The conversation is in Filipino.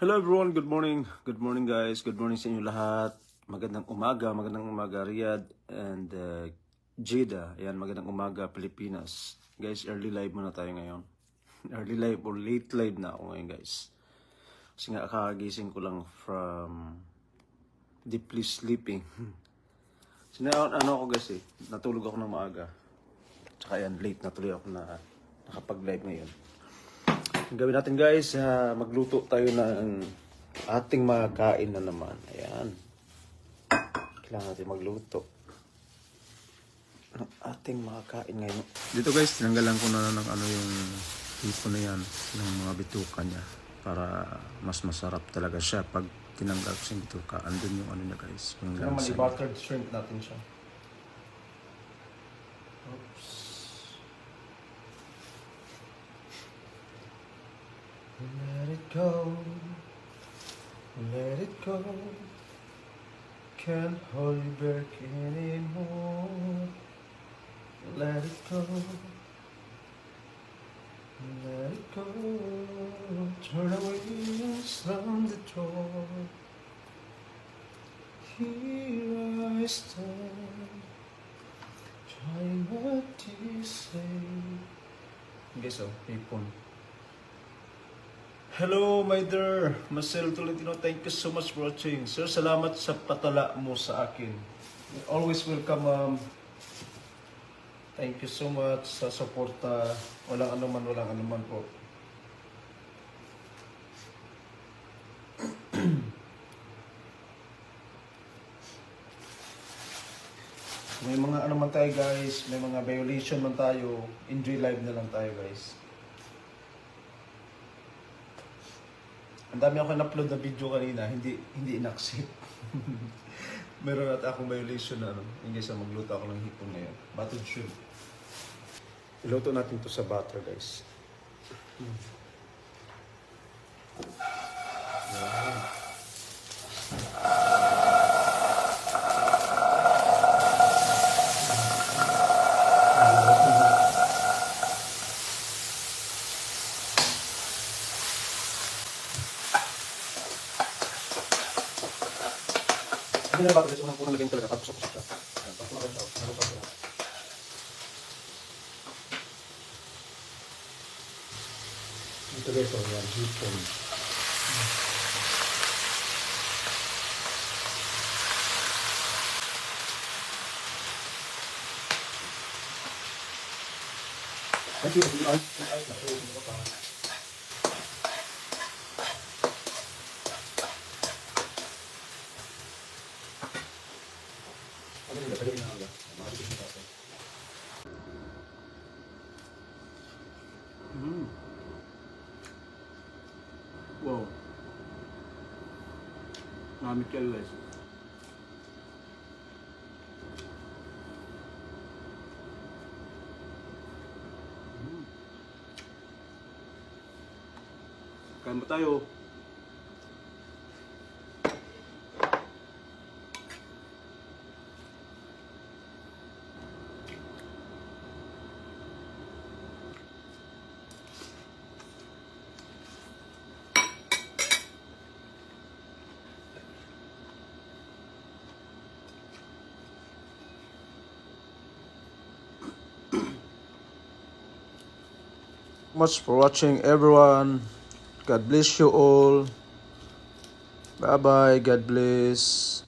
Hello everyone, good morning. Good morning guys. Good morning sa inyo lahat. Magandang umaga Riyadh and Jeddah. Ayan, magandang umaga Pilipinas. Guys, early live muna tayo ngayon. Early live or late live na ako ngayon guys. Kasi nga kakagising ko lang from deeply sleeping. Ano ako guys natulog ako ng maaga. Tsaka yan, late na tuloy ako na nakapag-live ngayon. Ang gawin natin guys, magluto tayo ng ating makakain na naman. Ayan. Kailangan natin magluto ng ating makakain ngayon. Dito guys, tinanggalan ko na ng yung hipon na yan, ng mga bituka niya. Para mas masarap talaga siya pag tinanggal ko yung bituka. Andun yung niya guys. Yung lansa. Buttered shrimp natin siya. Oops. Let it go, let it go. Can't hold you back anymore. Let it go, let it go. Turn away from the door. Here I stand, trying not to say. Guess so, hipon. Hello, my dear Marcel Tolentino. Thank you so much for watching. Sir, salamat sa patala mo sa akin. Always welcome, Thank you so much sa suporta. Walang anuman po. May mga man tayo guys, may mga violation man tayo. Enjoy live na lang tayo guys. Ang dami ako na-upload na video kanina, hindi in-accept. Meron at akong violation na Hindi sa magluto ako ng hipon ngayon. Buttered shrimp. Iluto natin to sa butter, guys. Wow. Hindi na bago guys, unang lagyan talaga, pagpusok-pusok siya. Pagpusok siya, nagusok siya. Ito guys, yan, hipon. Wow. Namit kayo guys. Kain ba tayo? Much for watching everyone. God bless you all. Bye bye. God bless.